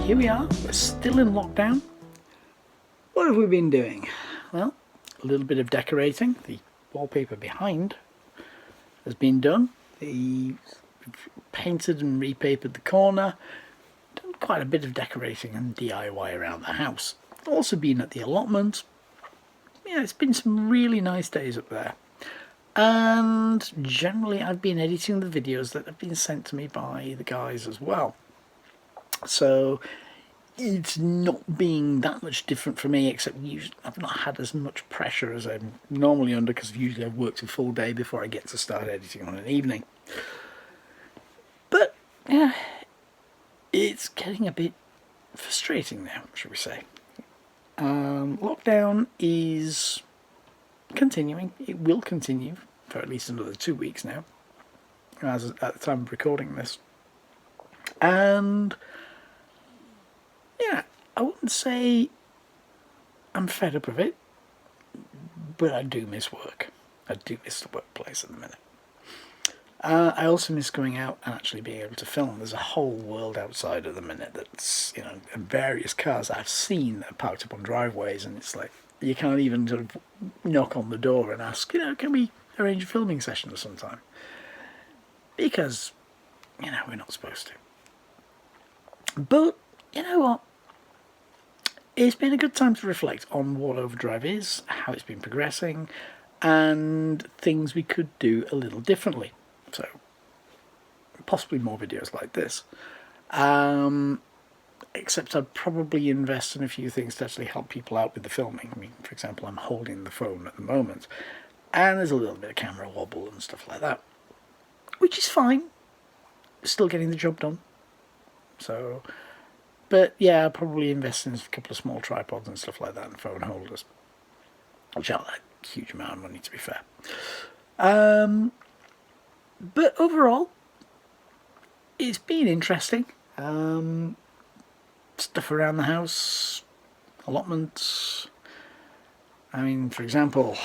here we are, we're still in lockdown. What have we been doing? Well, a little bit of decorating. The wallpaper behind has been done. We've painted and repapered the corner. Done quite a bit of decorating and DIY around the house. Also been at the allotment. Yeah, it's been some really nice days up there. And generally I've been editing the videos that have been sent to me by the guys as well. So it's not being that much different for me, except usually I've not had as much pressure as I'm normally under, because usually I've worked a full day before I get to start editing on an evening. But yeah, it's getting a bit frustrating now, shall we say. Lockdown is continuing. It will continue for at least another 2 weeks now, as at the time of recording this. And yeah, I wouldn't say I'm fed up of it, but I do miss work. I do miss the workplace at the minute. I also miss going out and actually being able to film. There's a whole world outside at the minute that's, you know, various cars I've seen that are parked up on driveways, and it's like, you can't even sort of knock on the door and ask, you know, can we arrange a filming session at some time? Because, you know, we're not supposed to. But, you know what? It's been a good time to reflect on what OverDrive is, how it's been progressing, and things we could do a little differently. So, possibly more videos like this. Except I'd probably invest in a few things to actually help people out with the filming. I mean, for example, I'm holding the phone at the moment, and there's a little bit of camera wobble and stuff like that, which is fine. Still getting the job done. So, but yeah, I'll probably invest in a couple of small tripods and stuff like that, and phone holders, which aren't a huge amount of money, to be fair. But overall, it's been interesting. Stuff around the house, allotments. I mean, for example,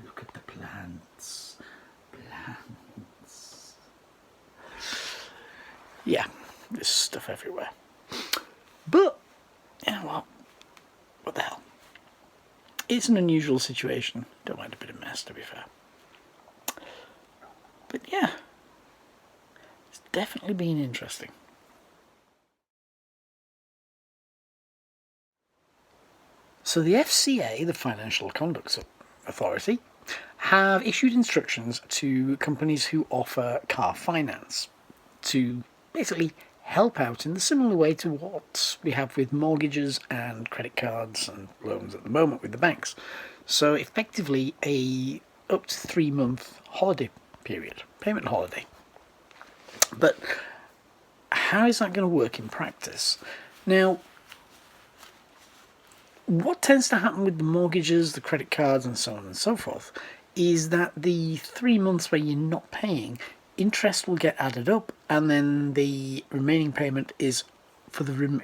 look at the plants. Plants. Yeah, there's stuff everywhere. But, you know what? What the hell? It's an unusual situation. Don't mind a bit of mess, to be fair. But yeah, it's definitely been interesting. So the FCA, the Financial Conduct Authority, have issued instructions to companies who offer car finance to basically help out in the similar way to what we have with mortgages and credit cards and loans at the moment with the banks. So effectively a up to 3-month holiday period, payment holiday. But how is that going to work in practice? Now, what tends to happen with the mortgages, the credit cards and so on and so forth is that the 3 months where you're not paying, interest will get added up, and then the remaining payment is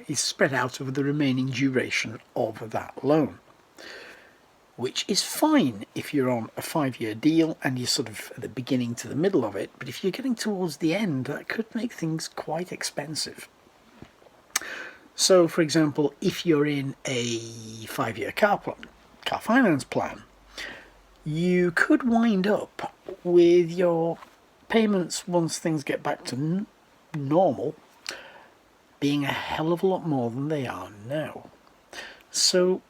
is spread out over the remaining duration of that loan, which is fine if you're on a 5-year deal and you're sort of at the beginning to the middle of it. But if you're getting towards the end, that could make things quite expensive. So, for example, if you're in a 5-year car finance plan, you could wind up with your payments, once things get back to normal, being a hell of a lot more than they are now. So,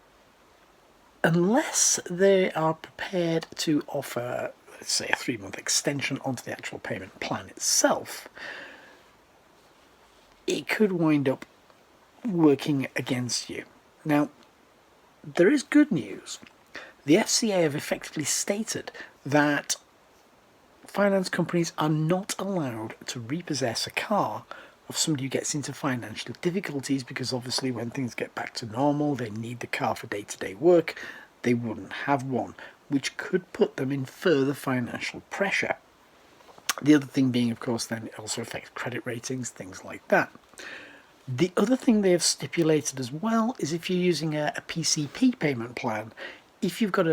unless they are prepared to offer, let's say, a 3-month extension onto the actual payment plan itself, it could wind up working against you. Now, there is good news. The FCA have effectively stated that finance companies are not allowed to repossess a car of somebody who gets into financial difficulties, because obviously when things get back to normal, they need the car for day-to-day work. They wouldn't have one, which could put them in further financial pressure. The other thing being, of course, then it also affects credit ratings, things like that. The other thing they have stipulated as well is if you're using a PCP payment plan, if you've got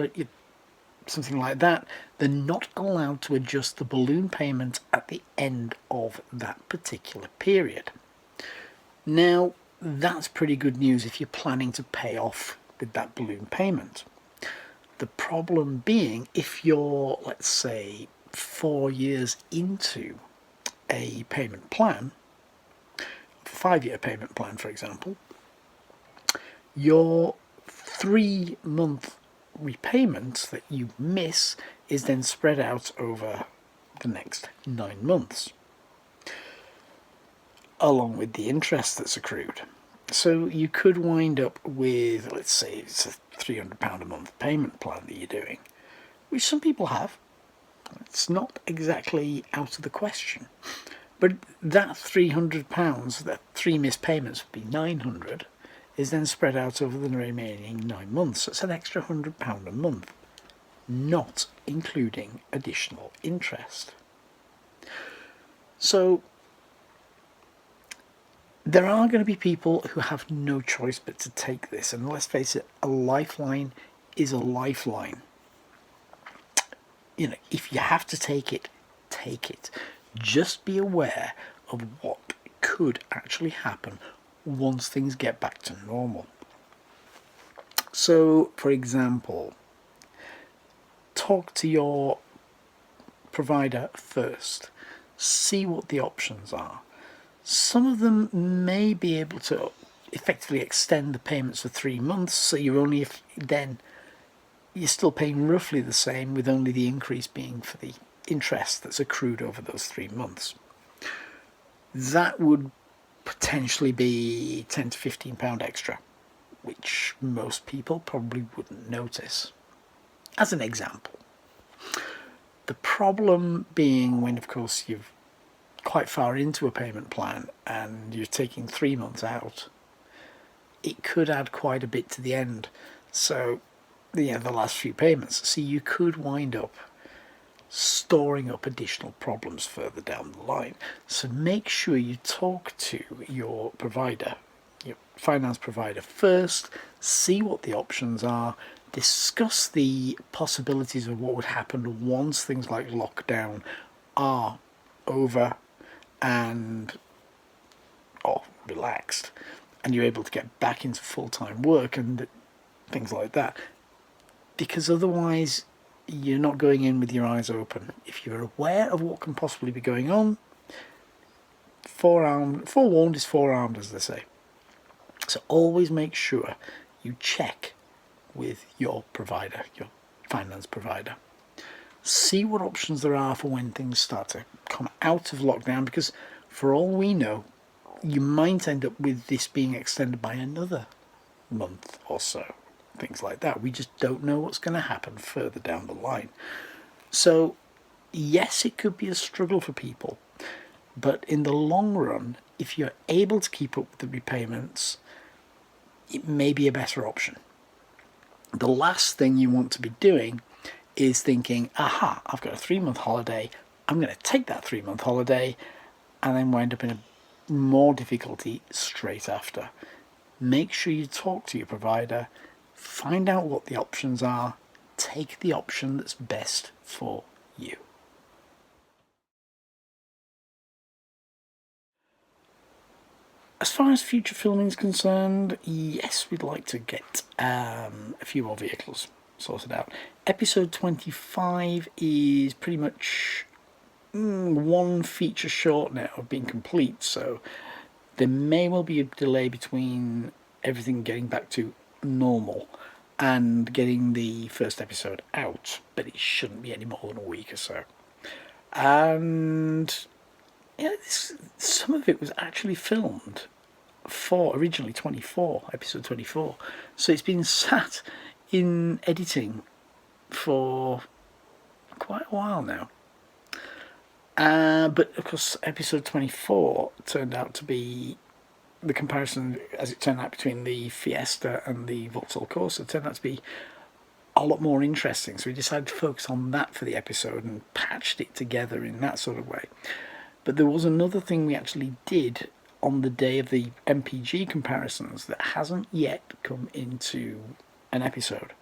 something like that, they're not allowed to adjust the balloon payment at the end of that particular period. Now, that's pretty good news if you're planning to pay off with that balloon payment. The problem being, if you're, let's say, 4 years into a payment plan, a 5-year payment plan, for example, your 3-month repayment that you miss is then spread out over the next 9 months, along with the interest that's accrued. So you could wind up with, let's say it's a £300 a month payment plan that you're doing, which some people have. It's not exactly out of the question. But that £300, that 3 missed payments would be £900, is then spread out over the remaining 9 months. So it's an extra £100 a month, not including additional interest. So there are going to be people who have no choice but to take this, and let's face it, a lifeline is a lifeline. You know, if you have to take it, take it. Just be aware of what could actually happen once things get back to normal. So, for example, talk to your provider first. See what the options are. Some of them may be able to effectively extend the payments for 3 months, so you're only then you're still paying roughly the same, with only the increase being for the interest that's accrued over those 3 months. That would potentially be £10 to £15 extra, which most people probably wouldn't notice, as an example. The problem being when, of course, you've quite far into a payment plan and you're taking 3 months out, it could add quite a bit to the end. So, the last few payments. So you could wind up storing up additional problems further down the line. So make sure you talk to your provider, your finance provider first, see what the options are, discuss the possibilities of what would happen once things like lockdown are over and relaxed, and you're able to get back into full-time work and things like that. Because otherwise, you're not going in with your eyes open. If you're aware of what can possibly be going on, forewarned is forearmed, as they say. So always make sure you check with your provider, your finance provider. See what options there are for when things start to come out of lockdown, because for all we know, you might end up with this being extended by another month or so. Things like that. We just don't know what's going to happen further down the line. So, yes, it could be a struggle for people, but in the long run, if you're able to keep up with the repayments, it may be a better option. The last thing you want to be doing is thinking, aha, I've got a 3-month holiday, I'm going to take that 3-month holiday, and then wind up in a more difficulty straight after. Make sure you talk to your provider, find out what the options are, take the option that's best for you. As far as future filming is concerned, yes, we'd like to get a few more vehicles sorted out. Episode 25 is pretty much one feature short now of being complete, so there may well be a delay between everything getting back to normal and getting the first episode out, but it shouldn't be any more than a week or so. And some of it was actually filmed for originally episode 24, so it's been sat in editing for quite a while now. But of course, episode 24 turned out to be the comparison, as it turned out, between the Fiesta and the Vauxhall Corsa turned out to be a lot more interesting. So we decided to focus on that for the episode and patched it together in that sort of way. But there was another thing we actually did on the day of the MPG comparisons that hasn't yet come into an episode,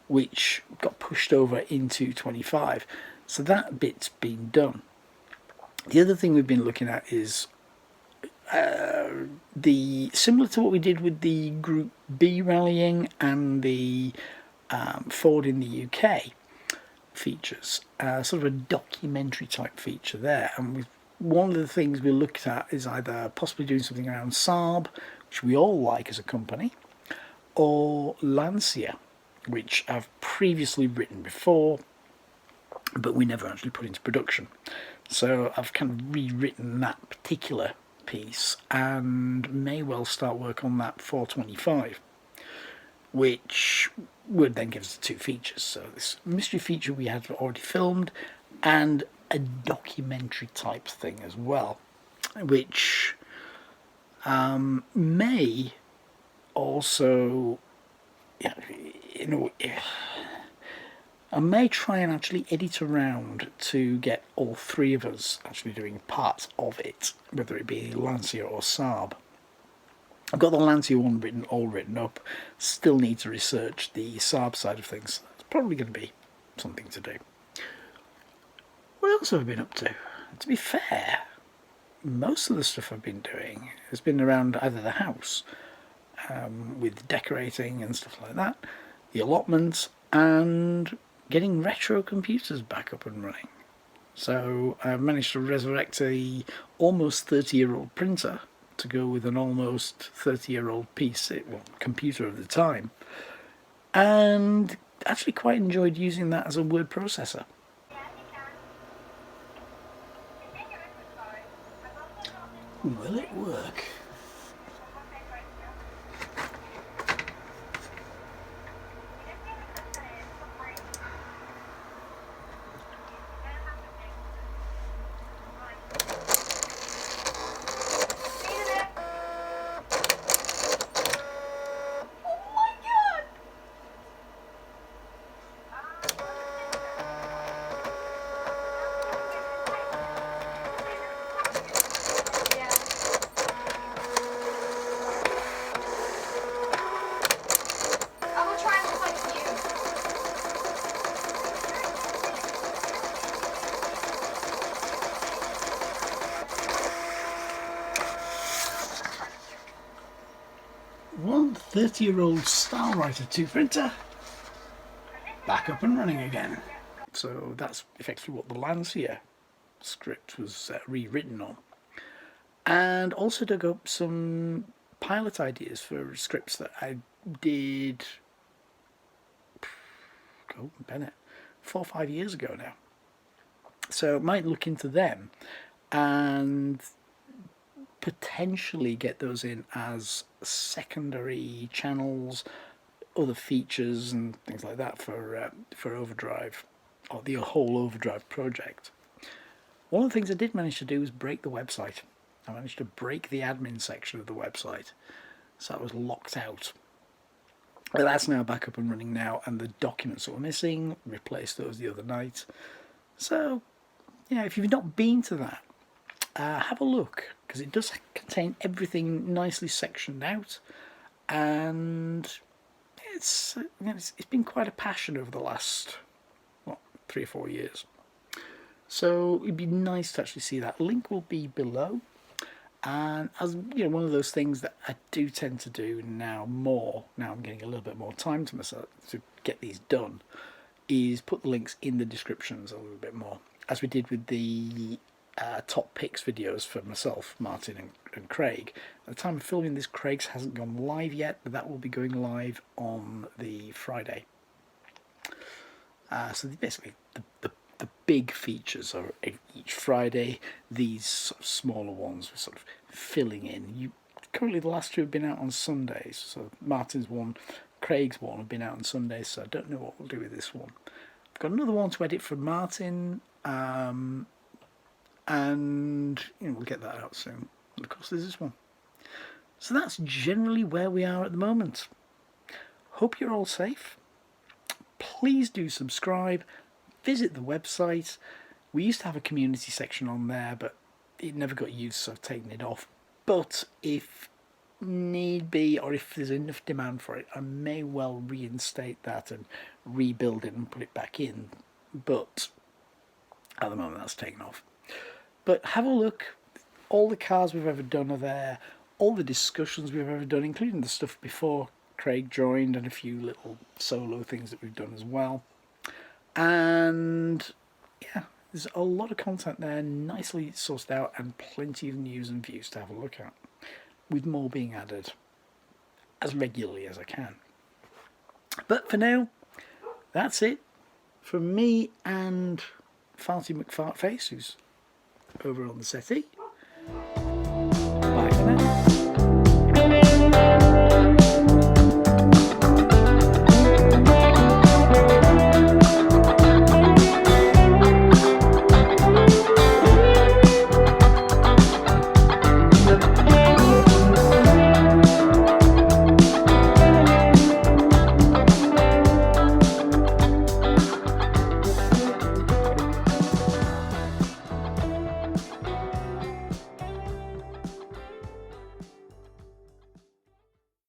which got pushed over into 25. So that bit's been done. The other thing we've been looking at is similar to what we did with the Group B rallying and the Ford in the UK features, sort of a documentary type feature there. And one of the things we looked at is either possibly doing something around Saab, which we all like as a company, or Lancia, which I've previously written before, but we never actually put into production. So I've kind of rewritten that particular piece and may well start work on that 425, which would then give us the two features. So this mystery feature we had already filmed and a documentary type thing as well, which may also, you know, I may try and actually edit around to get all three of us actually doing parts of it, whether it be Lancia or Saab. I've got the Lancia one all written up, still need to research the Saab side of things. It's probably going to be something to do. What else have I been up to? To be fair, most of the stuff I've been doing has been around either the house, with decorating and stuff like that, the allotments, and getting retro computers back up and running. So I've managed to resurrect a almost 30-year-old printer to go with an almost 30-year-old PC, well, computer of the time, and actually quite enjoyed using that as a word processor. Will it work? One 30-year-old StyleWriter 2 printer back up and running again. So that's effectively what the Lancia script was rewritten on. And also dug up some pilot ideas for scripts that I did, Bennett, 4 or 5 years ago now. So might look into them and potentially get those in as secondary channels, other features and things like that for OverDrive, or the whole OverDrive project. One of the things I did manage to do was break the website. I managed to break the admin section of the website, so that was locked out. But that's now back up and running now, and the documents that were missing, replaced those the other night. So, yeah, if you've not been to that, have a look, because it does contain everything nicely sectioned out, and it's been quite a passion over the last 3 or 4 years. So it'd be nice to actually see that. Link will be below. And as you know, one of those things that I do tend to do now I'm getting a little bit more time to myself to get these done, is put the links in the descriptions a little bit more, as we did with the top picks videos for myself, Martin and Craig. At the time of filming this, Craig's hasn't gone live yet, but that will be going live on the Friday. So basically the big features are each Friday. These sort of smaller ones we're sort of filling in. Currently the last two have been out on Sundays. So Martin's one, Craig's one have been out on Sundays, so I don't know what we'll do with this one. I've got another one to edit for Martin, and we'll get that out soon. And of course there's this one. So that's generally where we are at the moment. Hope you're all safe. Please do subscribe, visit the website. We used to have a community section on there, but it never got used, so I've taken it off. But if need be, or if there's enough demand for it, I may well reinstate that and rebuild it and put it back in. But at the moment that's taken off. But have a look, All the cars we've ever done are there. All the discussions we've ever done, including the stuff before Craig joined and a few little solo things that we've done as well. And yeah, there's a lot of content there, nicely sourced out, and plenty of news and views to have a look at, with more being added as regularly as I can. But for now, that's it from me and Farty McFartface, who's over on the settee.